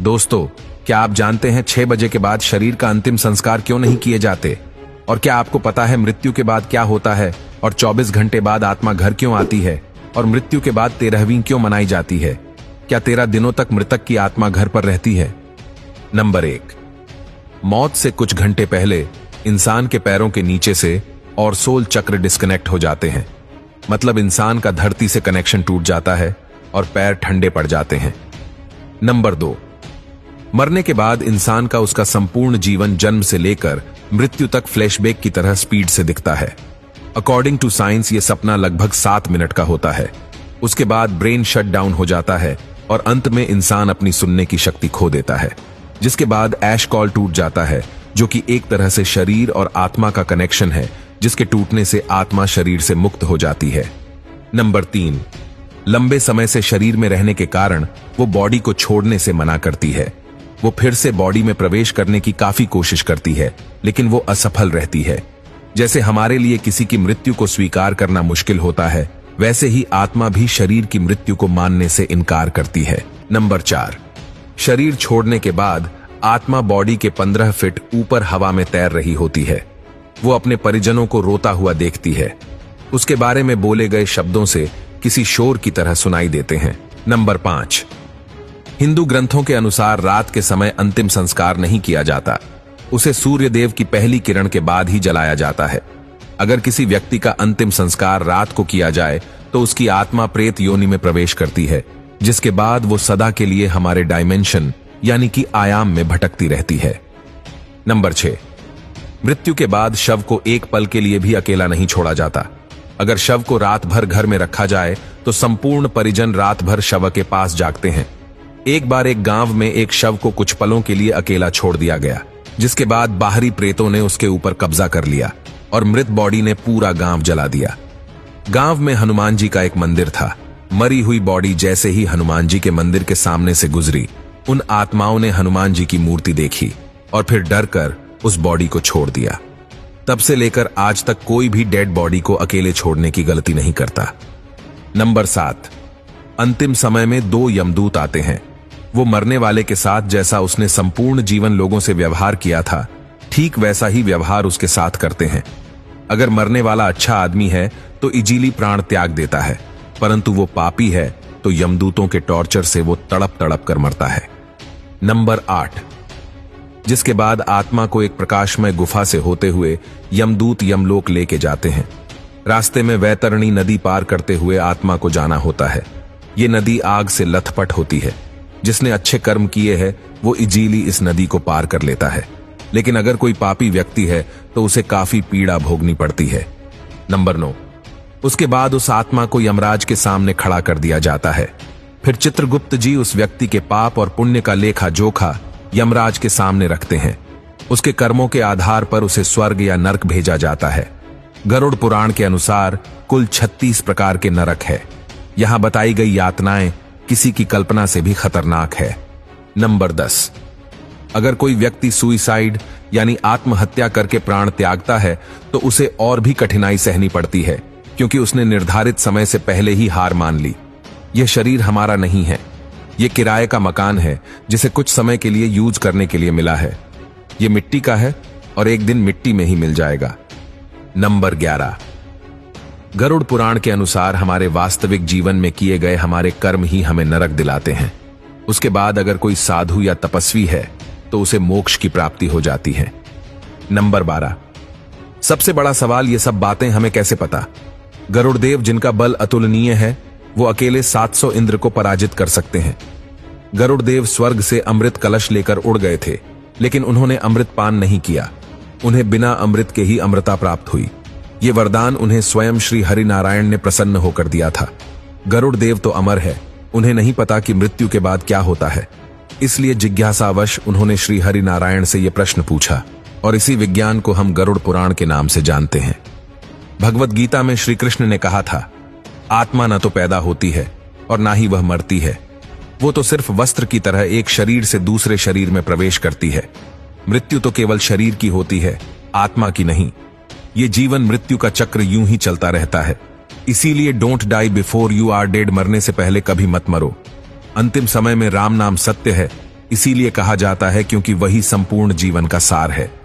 दोस्तों, क्या आप जानते हैं 6 बजे के बाद शरीर का अंतिम संस्कार क्यों नहीं किए जाते? और क्या आपको पता है मृत्यु के बाद क्या होता है? और 24 घंटे बाद आत्मा घर क्यों आती है? और मृत्यु के बाद 13वीं क्यों मनाई जाती है? क्या 13 दिनों तक मृतक की आत्मा घर पर रहती है? नंबर 1, मौत से कुछ घंटे पहले इंसान के पैरों के नीचे से और सोल चक्र डिस्कनेक्ट हो जाते हैं। मतलब इंसान का धरती से कनेक्शन टूट जाता है और पैर ठंडे पड़ जाते हैं। नंबर 2, मरने के बाद इंसान का उसका संपूर्ण जीवन जन्म से लेकर मृत्यु तक फ्लैशबैक की तरह स्पीड से दिखता है। अकॉर्डिंग टू साइंस ये सपना लगभग 7 मिनट का होता है। उसके बाद ब्रेन शट डाउन हो जाता है और अंत में इंसान अपनी सुनने की शक्ति खो देता है, जिसके बाद ऐश कॉल टूट जाता है, जो कि एक तरह से शरीर और आत्मा का कनेक्शन है, जिसके टूटने से आत्मा शरीर से मुक्त हो जाती है। नंबर 3, लंबे समय से शरीर में रहने के कारण वो बॉडी को छोड़ने से मना करती है। वो फिर से बॉडी में प्रवेश करने की काफी कोशिश करती है, लेकिन वो असफल रहती है। जैसे हमारे लिए किसी की मृत्यु को स्वीकार करना मुश्किल होता है, वैसे ही आत्मा भी शरीर की मृत्यु को मानने से इनकार करती है। नंबर 4, शरीर छोड़ने के बाद आत्मा बॉडी के 15 फीट ऊपर हवा में तैर रही होती है। वो अपने परिजनों को रोता हुआ देखती है। उसके बारे में बोले गए शब्दों से किसी शोर की तरह सुनाई देते हैं। नंबर 5, हिंदू ग्रंथों के अनुसार रात के समय अंतिम संस्कार नहीं किया जाता। उसे सूर्य देव की पहली किरण के बाद ही जलाया जाता है। अगर किसी व्यक्ति का अंतिम संस्कार रात को किया जाए तो उसकी आत्मा प्रेत योनि में प्रवेश करती है, जिसके बाद वो सदा के लिए हमारे डायमेंशन यानी कि आयाम में भटकती रहती है। नंबर 6, मृत्यु के बाद शव को एक पल के लिए भी अकेला नहीं छोड़ा जाता। अगर शव को रात भर घर में रखा जाए तो संपूर्ण परिजन रात भर शव के पास जागते हैं। एक बार एक गांव में एक शव को कुछ पलों के लिए अकेला छोड़ दिया गया, जिसके बाद बाहरी प्रेतों ने उसके ऊपर कब्जा कर लिया और मृत बॉडी ने पूरा गांव जला दिया। गांव में हनुमान जी का एक मंदिर था। मरी हुई बॉडी जैसे ही हनुमान जी के मंदिर के सामने से गुजरी, उन आत्माओं ने हनुमान जी की मूर्ति देखी और फिर डर कर उस बॉडी को छोड़ दिया। तब से लेकर आज तक कोई भी डेड बॉडी को अकेले छोड़ने की गलती नहीं करता। नंबर 7, अंतिम समय में 2 यमदूत आते हैं। वो मरने वाले के साथ जैसा उसने संपूर्ण जीवन लोगों से व्यवहार किया था, ठीक वैसा ही व्यवहार उसके साथ करते हैं। अगर मरने वाला अच्छा आदमी है तो इजीली प्राण त्याग देता है, परंतु वो पापी है तो यमदूतों के टॉर्चर से वो तड़प तड़प कर मरता है। नंबर 8, जिसके बाद आत्मा को एक प्रकाशमय गुफा से होते हुए यमदूत यमलोक लेके जाते हैं। रास्ते में वैतरणी नदी पार करते हुए आत्मा को जाना होता है। ये नदी आग से लथपथ होती है। जिसने अच्छे कर्म किए हैं वो इजीली इस नदी को पार कर लेता है, लेकिन अगर कोई पापी व्यक्ति है तो उसे काफी पीड़ा भोगनी पड़ती है। नंबर 9, उसके बाद उस आत्मा को यमराज के सामने खड़ा कर दिया जाता है। फिर चित्रगुप्त जी उस व्यक्ति के पाप और पुण्य का लेखा जोखा यमराज के सामने रखते हैं। उसके कर्मों के आधार पर उसे स्वर्ग या नरक भेजा जाता है। गरुड़ पुराण के अनुसार कुल 36 प्रकार के नरक है। यहां बताई गई यातनाएं किसी की कल्पना से भी खतरनाक है। नंबर 10, अगर कोई व्यक्ति सुइसाइड यानी आत्महत्या करके प्राण त्यागता है तो उसे और भी कठिनाई सहनी पड़ती है, क्योंकि उसने निर्धारित समय से पहले ही हार मान ली। यह शरीर हमारा नहीं है, यह किराए का मकान है जिसे कुछ समय के लिए यूज करने के लिए मिला है। यह मिट्टी का है और एक दिन मिट्टी में ही मिल जाएगा। नंबर 11, गरुड़ पुराण के अनुसार हमारे वास्तविक जीवन में किए गए हमारे कर्म ही हमें नरक दिलाते हैं। उसके बाद अगर कोई साधु या तपस्वी है तो उसे मोक्ष की प्राप्ति हो जाती है। नंबर 12, सबसे बड़ा सवाल, ये सब बातें हमें कैसे पता? गरुड़देव जिनका बल अतुलनीय है, वो अकेले 700 इंद्र को पराजित कर सकते हैं। गरुड़देव स्वर्ग से अमृत कलश लेकर उड़ गए थे, लेकिन उन्होंने अमृत पान नहीं किया। उन्हें बिना अमृत के ही अमृता प्राप्त हुई। ये वरदान उन्हें स्वयं श्री हरि नारायण ने प्रसन्न होकर दिया था। गरुड़ देव तो अमर है, उन्हें नहीं पता कि मृत्यु के बाद क्या होता है। इसलिए जिज्ञासावश उन्होंने श्री हरि नारायण से यह प्रश्न पूछा, और इसी विज्ञान को हम गरुड़ पुराण के नाम से जानते हैं। भगवत गीता में श्री कृष्ण ने कहा था, आत्मा न तो पैदा होती है और ना ही वह मरती है। वो तो सिर्फ वस्त्र की तरह एक शरीर से दूसरे शरीर में प्रवेश करती है। मृत्यु तो केवल शरीर की होती है, आत्मा की नहीं। ये जीवन मृत्यु का चक्र यूं ही चलता रहता है। इसीलिए don't die before you are dead, मरने से पहले कभी मत मरो। अंतिम समय में राम नाम सत्य है, इसीलिए कहा जाता है क्योंकि वही संपूर्ण जीवन का सार है।